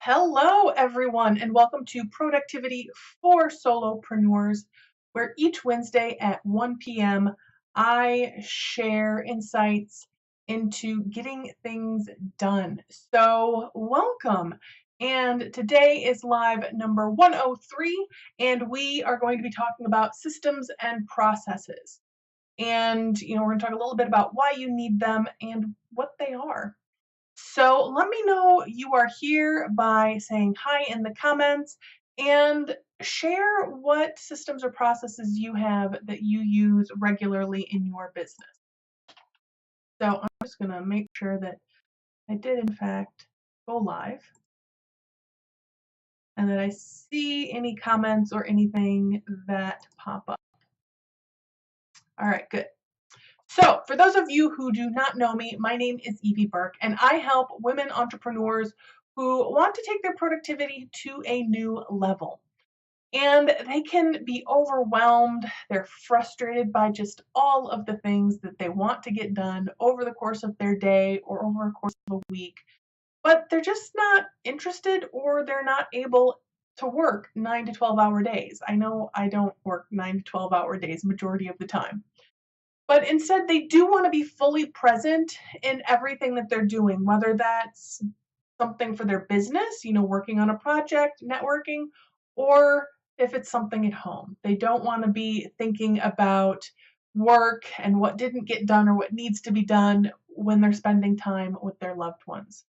Hello, everyone, and welcome to Productivity for Solopreneurs, where each Wednesday at 1 p.m. I share insights into getting things done. So, welcome. And today is live number 103, and we are going to be talking about systems and processes. And, we're going to talk a little bit about why you need them and what they are. So let me know you are here by saying hi in the comments and share what systems or processes you have that you use regularly in your business. So I'm just going to make sure that I did in fact go live and that I see any comments or anything that pop up. All right, good. So, for those of you who do not know me, my name is Evie Burke, and I help women entrepreneurs who want to take their productivity to a new level. And they can be overwhelmed, they're frustrated by just all of the things that they want to get done over the course of their day or over the course of a week, but they're just not interested or they're not able to work 9 to 12-hour days. I know I don't work 9 to 12-hour days majority of the time. But instead, they do want to be fully present in everything that they're doing, whether that's something for their business, working on a project, networking, or if it's something at home. They don't want to be thinking about work and what didn't get done or what needs to be done when they're spending time with their loved ones.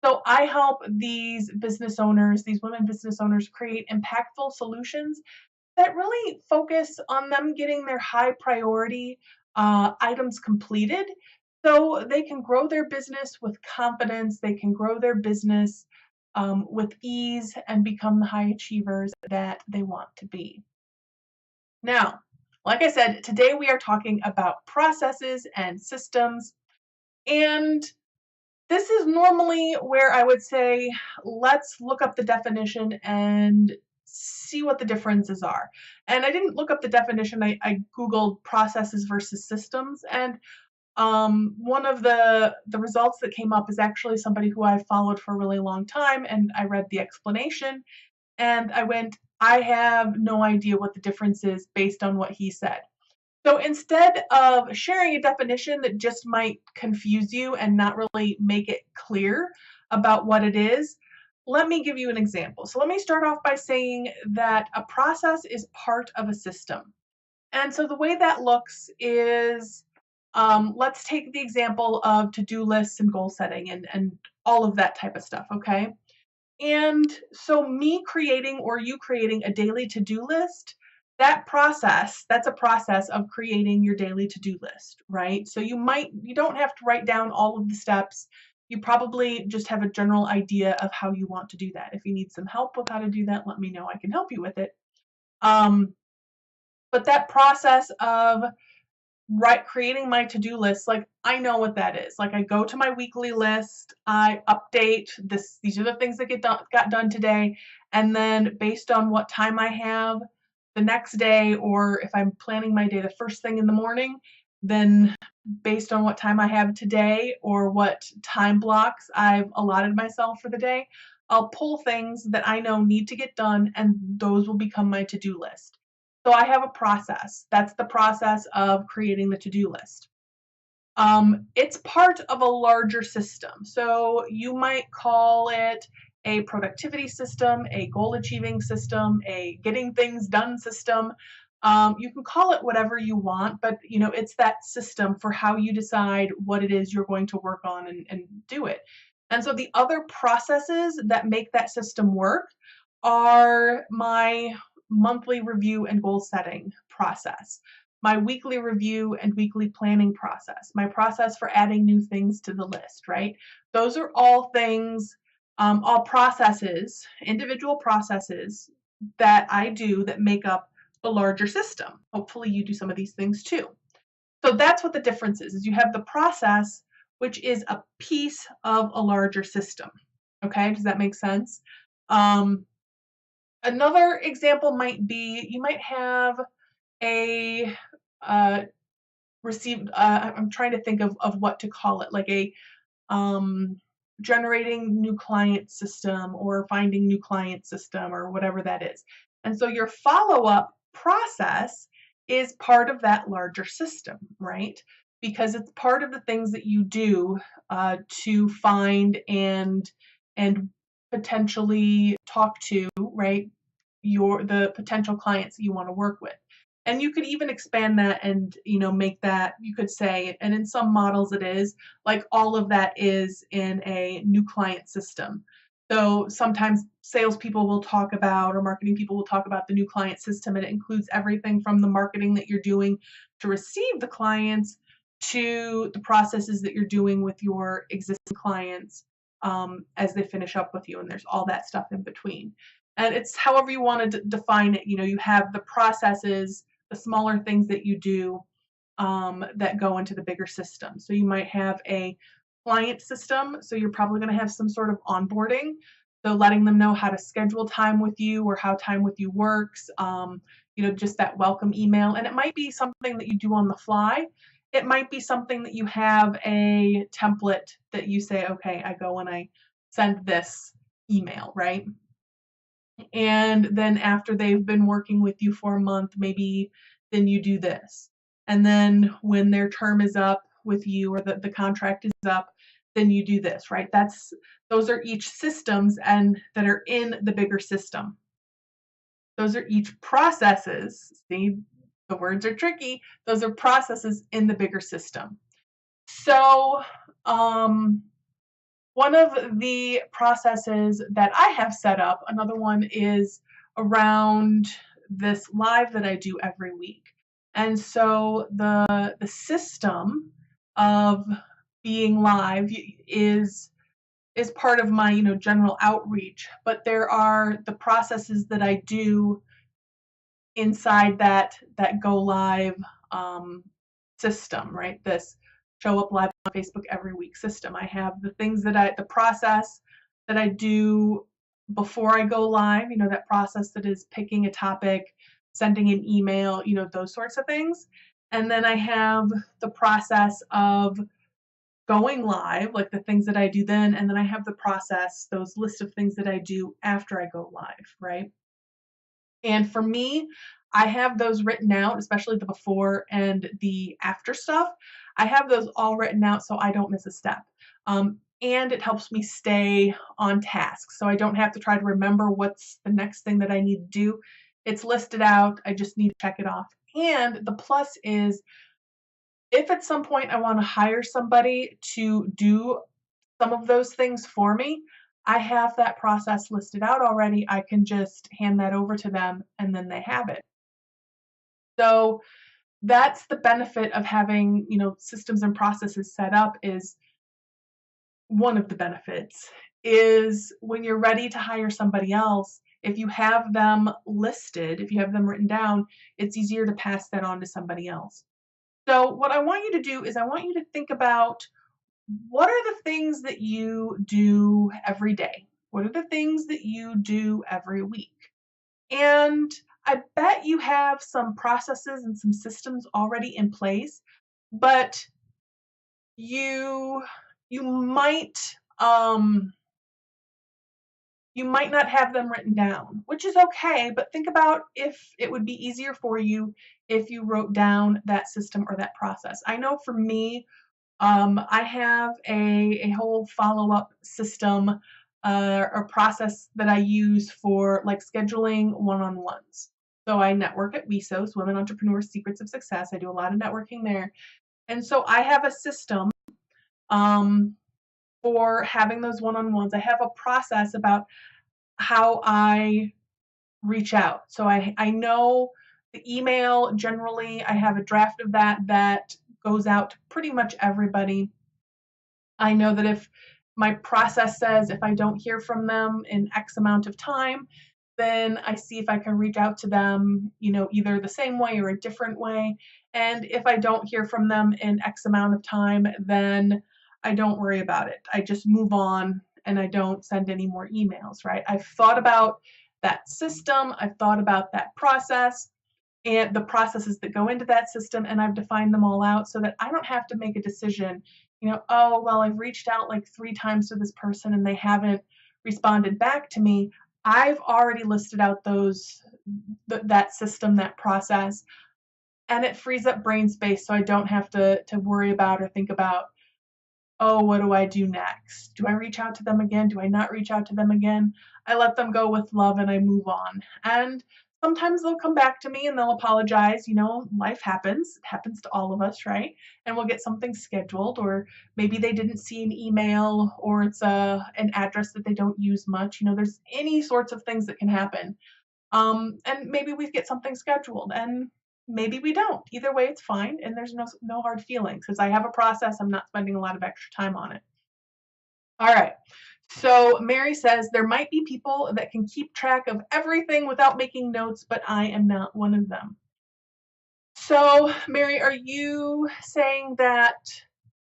So I help these business owners, these women business owners, create impactful solutions that really focus on them getting their high priority items completed so they can grow their business with confidence, they can grow their business with ease and become the high achievers that they want to be. Now, like I said, today we are talking about processes and systems, and this is normally where I would say, let's look up the definition and see what the differences are. And I didn't look up the definition, I Googled processes versus systems. And one of the results that came up is actually somebody who I've followed for a really long time. And I read the explanation and I went, I have no idea what the difference is based on what he said. So instead of sharing a definition that just might confuse you and not really make it clear about what it is, let me give you an example. So let me start off by saying that a process is part of a system. And so the way that looks is, let's take the example of to-do lists and goal setting and all of that type of stuff, okay? And so me creating or you creating a daily to-do list, that's a process of creating your daily to-do list, right? So you don't have to write down all of the steps. You probably just have a general idea of how you want to do that. If you need some help with how to do that, let me know. I can help you with it. But that process of creating my to-do list, like I know what that is. Like I go to my weekly list, I update these are the things that got done today, and then based on what time I have the next day, or if I'm planning my day the first thing in the morning, then based on what time I have today or what time blocks I've allotted myself for the day, I'll pull things that I know need to get done and those will become my to-do list. So I have a process. That's the process of creating the to-do list. It's part of a larger system. So you might call it a productivity system, a goal achieving system, a getting things done system. You can call it whatever you want, but it's that system for how you decide what it is you're going to work on and do it. And so the other processes that make that system work are my monthly review and goal setting process, my weekly review and weekly planning process, my process for adding new things to the list, right? Those are all things, all processes, individual processes that I do that make up a larger system. Hopefully you do some of these things too. So that's what the difference is you have the process, which is a piece of a larger system. Okay, does that make sense? Another example might be you might have a received, I'm trying to think of what to call it, like a generating new client system or finding new client system or whatever that is. And so your follow-up process is part of that larger system, right? Because it's part of the things that you do to find and potentially talk to, right, the potential clients that you want to work with. And you could even expand that and, make that, you could say, and in some models it is, like all of that is in a new client system. So sometimes salespeople will talk about, or marketing people will talk about the new client system, and it includes everything from the marketing that you're doing to receive the clients to the processes that you're doing with your existing clients as they finish up with you. And there's all that stuff in between. And it's however you want to define it. You have the processes, the smaller things that you do that go into the bigger system. So you might have a client system. So you're probably going to have some sort of onboarding. So letting them know how to schedule time with you or how time with you works, just that welcome email. And it might be something that you do on the fly. It might be something that you have a template that you say, okay, I go and I send this email, right? And then after they've been working with you for a month, maybe then you do this. And then when their term is up with you or the contract is up, then you do this, right? Those are each systems and that are in the bigger system. Those are each processes. See, the words are tricky. Those are processes in the bigger system. So, one of the processes that I have set up, another one is around this live that I do every week. And so the system of being live is part of my, general outreach, but there are the processes that I do inside that go live system, right? This show up live on Facebook every week system. I have the things the process that I do before I go live, that process that is picking a topic, sending an email, those sorts of things. And then I have the process of going live, like the things that I do then. And then I have the process, those list of things that I do after I go live, right? And for me, I have those written out, especially the before and the after stuff. I have those all written out so I don't miss a step. And it helps me stay on task. So I don't have to try to remember what's the next thing that I need to do. It's listed out. I just need to check it off. And the plus is if at some point I want to hire somebody to do some of those things for me, I have that process listed out already. I can just hand that over to them and then they have it. So that's the benefit of having, systems and processes set up. Is one of the benefits is when you're ready to hire somebody else, if you have them listed, if you have them written down, it's easier to pass that on to somebody else. So what I want you to do is I want you to think about, what are the things that you do every day? What are the things that you do every week? And I bet you have some processes and some systems already in place, but you might not have them written down, which is okay, but think about if it would be easier for you if you wrote down that system or that process. I know for me, I have a whole follow-up system or process that I use for like scheduling one-on-ones. So I network at WESOS, Women Entrepreneurs Secrets of Success. I do a lot of networking there. And so I have a system for having those one-on-ones. I have a process about how I reach out. So I know the email, generally I have a draft of that goes out to pretty much everybody. I know that if my process says if I don't hear from them in X amount of time, then I see if I can reach out to them, either the same way or a different way. And if I don't hear from them in X amount of time, then I don't worry about it. I just move on and I don't send any more emails, right? I've thought about that system. I've thought about that process and the processes that go into that system, and I've defined them all out so that I don't have to make a decision Oh, well, I've reached out like 3 times to this person and they haven't responded back to me. I've already listed out that system, that process, and it frees up brain space so I don't have to worry about or think about, oh, what do I do next? Do I reach out to them again? Do I not reach out to them again? I let them go with love and I move on. And sometimes they'll come back to me and they'll apologize. Life happens. It happens to all of us, right? And we'll get something scheduled, or maybe they didn't see an email, or it's an address that they don't use much. There's any sorts of things that can happen. And maybe we get something scheduled, and maybe we don't. Either way, it's fine, and there's no hard feelings. Because I have a process, I'm not spending a lot of extra time on it. All right. So Mary says there might be people that can keep track of everything without making notes, but I am not one of them. So Mary, are you saying that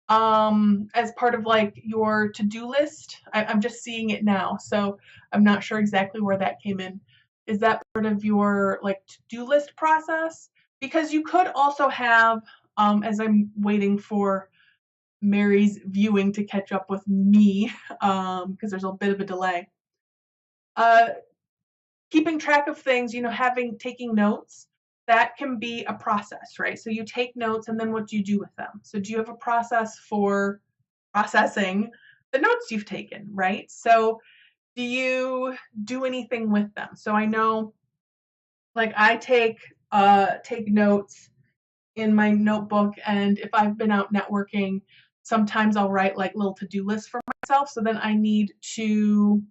as part of like your to-do list? I'm just seeing it now, so I'm not sure exactly where that came in. Is that part of your like to-do list process? Because you could also have, as I'm waiting for Mary's viewing to catch up with me, because there's a bit of a delay. Keeping track of things, taking notes, that can be a process, right? So you take notes, and then what do you do with them? So do you have a process for processing the notes you've taken, right? So do you do anything with them? So I know, like, I take notes in my notebook, and if I've been out networking, sometimes I'll write like little to-do lists for myself. So then I need to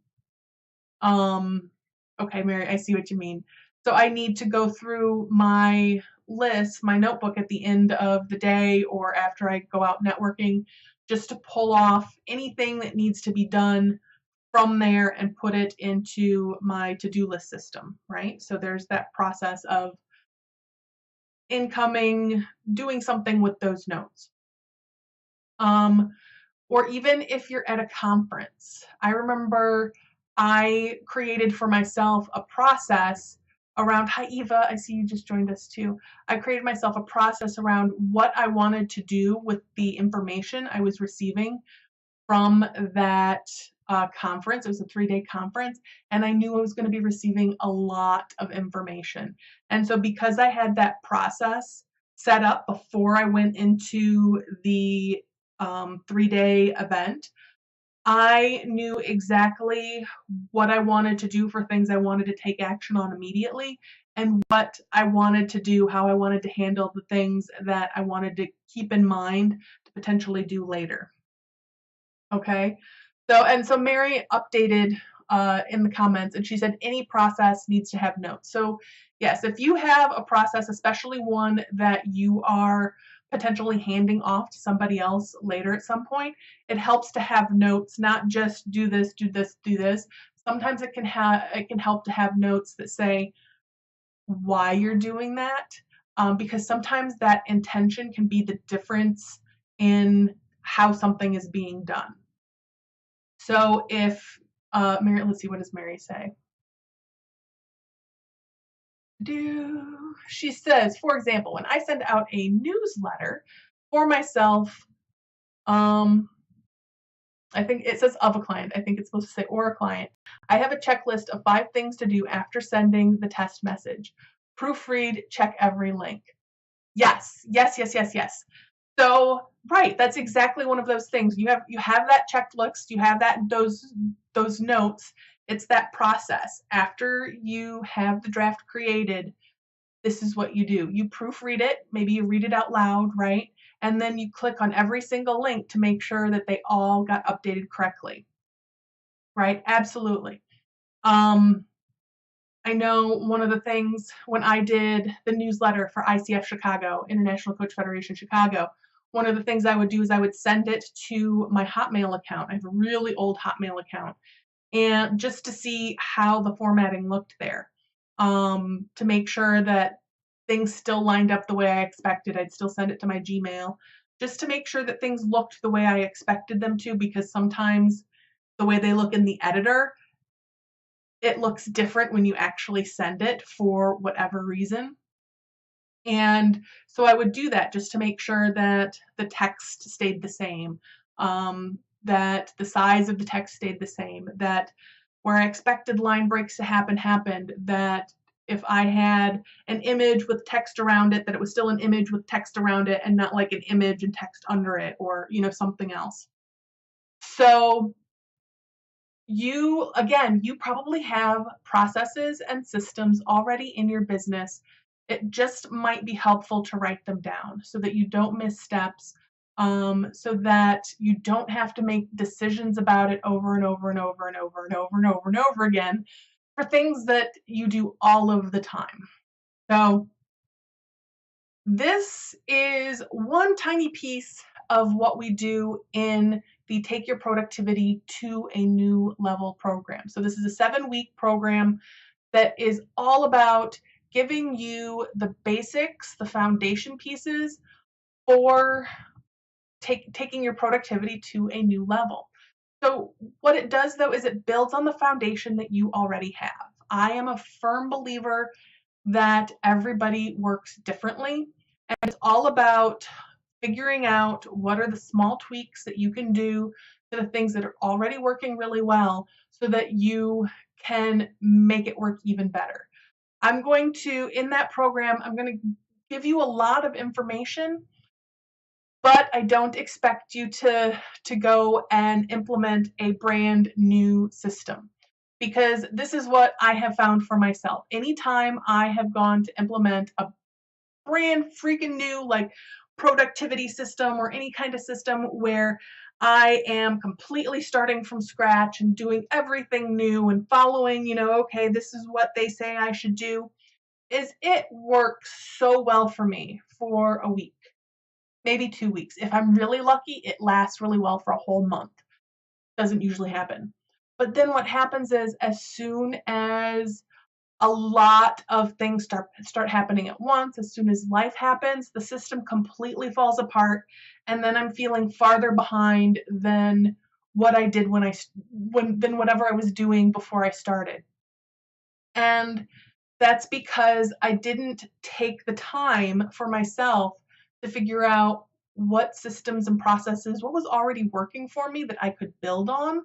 okay, Mary, I see what you mean. So I need to go through my list, my notebook at the end of the day or after I go out networking, just to pull off anything that needs to be done from there and put it into my to-do list system, right? So there's that process of incoming, doing something with those notes. Or even if you're at a conference. I remember I created for myself a process around, hi Eva, I see you just joined us too. I created myself a process around what I wanted to do with the information I was receiving from that conference. It was a 3-day conference, and I knew I was going to be receiving a lot of information. And so because I had that process set up before I went into the 3-day event, I knew exactly what I wanted to do for things I wanted to take action on immediately, and what I wanted to do, how I wanted to handle the things that I wanted to keep in mind to potentially do later. Okay. So Mary updated in the comments, and she said any process needs to have notes. So yes, if you have a process, especially one that you are potentially handing off to somebody else later at some point, it helps to have notes, not just do this, do this, do this. Sometimes it can help to have notes that say why you're doing that, because sometimes that intention can be the difference in how something is being done. So if Mary, let's see, what does Mary say? She says, for example, when I send out a newsletter for myself, I think it says of a client. I think it's supposed to say or a client. I have a checklist of 5 things to do after sending the test message. Proofread, check every link. Yes, yes, yes, yes, yes. So right, that's exactly one of those things. You have that checklist, you have those notes. It's that process. After you have the draft created, this is what you do. You proofread it, maybe you read it out loud, right? And then you click on every single link to make sure that they all got updated correctly. Right? Absolutely. I know one of the things when I did the newsletter for ICF Chicago, International Coach Federation Chicago, one of the things I would do is I would send it to my Hotmail account. I have a really old Hotmail account, and just to see how the formatting looked there, to make sure that things still lined up the way I expected. I'd still send it to my Gmail just to make sure that things looked the way I expected them to, because sometimes the way they look in the editor, it looks different when you actually send it for whatever reason. And so I would do that just to make sure that the text stayed the same, that the size of the text stayed the same, that where I expected line breaks to happen happened, that if I had an image with text around it, that it was still an image with text around it and not like an image and text under it, or something else. So you probably have processes and systems already in your business. It just might be helpful to write them down so that you don't miss steps, so that you don't have to make decisions about it over and over and over and over and over and over and over again for things that you do all of the time. So this is one tiny piece of what we do in the Take Your Productivity to a New Level program. So this is a 7-week program that is all about giving you the basics, the foundation pieces for taking your productivity to a new level. So what it does though is it builds on the foundation that you already have. I am a firm believer that everybody works differently, and it's all about figuring out what are the small tweaks that you can do to the things that are already working really well so that you can make it work even better. In that program, I'm going to give you a lot of information, but I don't expect you to go and implement a brand new system, because this is what I have found for myself. Anytime I have gone to implement a brand freaking new like productivity system or any kind of system where I am completely starting from scratch and doing everything new and following, okay, this is what they say I should do, is it works so well for me for a week, maybe 2 weeks. If I'm really lucky, it lasts really well for a whole month. Doesn't usually happen. But then what happens is, as soon as a lot of things start happening at once, as soon as life happens, the system completely falls apart, and then I'm feeling farther behind than what I did than whatever I was doing before I started. And that's because I didn't take the time for myself to figure out what systems and processes, what was already working for me that I could build on,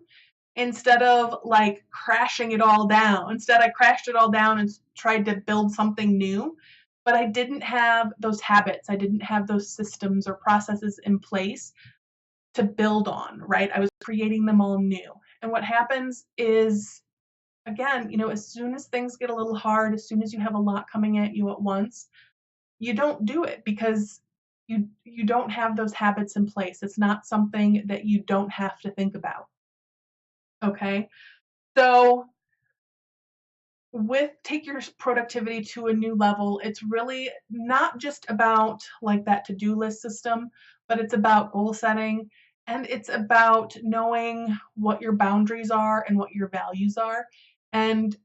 instead of like crashing it all down. Instead, I crashed it all down and tried to build something new, but I didn't have those habits. I didn't have those systems or processes in place to build on, right? I was creating them all new. And what happens is, again, as soon as things get a little hard, as soon as you have a lot coming at you at once, you don't do it because you don't have those habits in place. It's not something that you don't have to think about. Okay? So with Take Your Productivity to a New Level, it's really not just about like that to-do list system, but it's about goal setting, and it's about knowing what your boundaries are and what your values are. And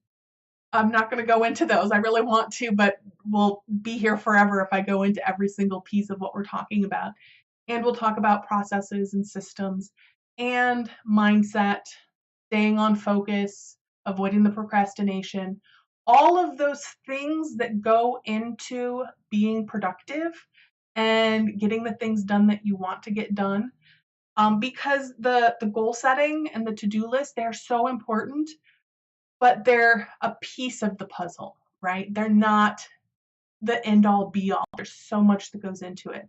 I'm not going to go into those. I really want to, but we'll be here forever if I go into every single piece of what we're talking about. And we'll talk about processes and systems and mindset, staying on focus, avoiding the procrastination, all of those things that go into being productive and getting the things done that you want to get done. Because the goal setting and the to-do list, they're so important, but they're a piece of the puzzle, right? They're not the end all be all. There's so much that goes into it.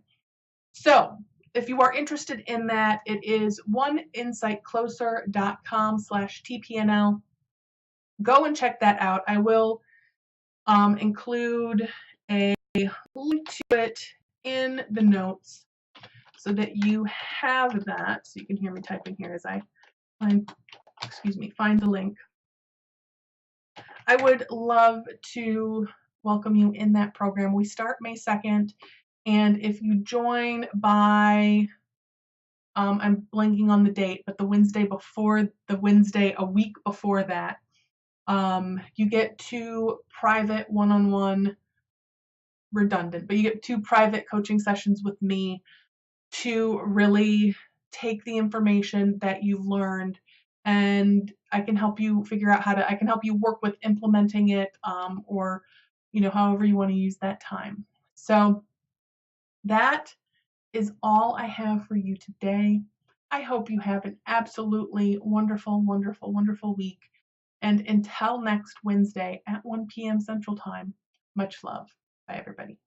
So if you are interested in that, it is oneinsightcloser.com/TPNL. Go and check that out. I will include a link to it in the notes so that you have that. So you can hear me typing here as I find the link. I would love to welcome you in that program. We start May 2nd, and if you join by, I'm blanking on the date, but the Wednesday a week before that, you get 2 private one-on-one, redundant, but you get 2 private coaching sessions with me to really take the information that you've learned, and I can help you figure out I can help you work with implementing it, or however you want to use that time. So that is all I have for you today. I hope you have an absolutely wonderful, wonderful, wonderful week. And until next Wednesday at 1 p.m. Central Time, much love. Bye, everybody.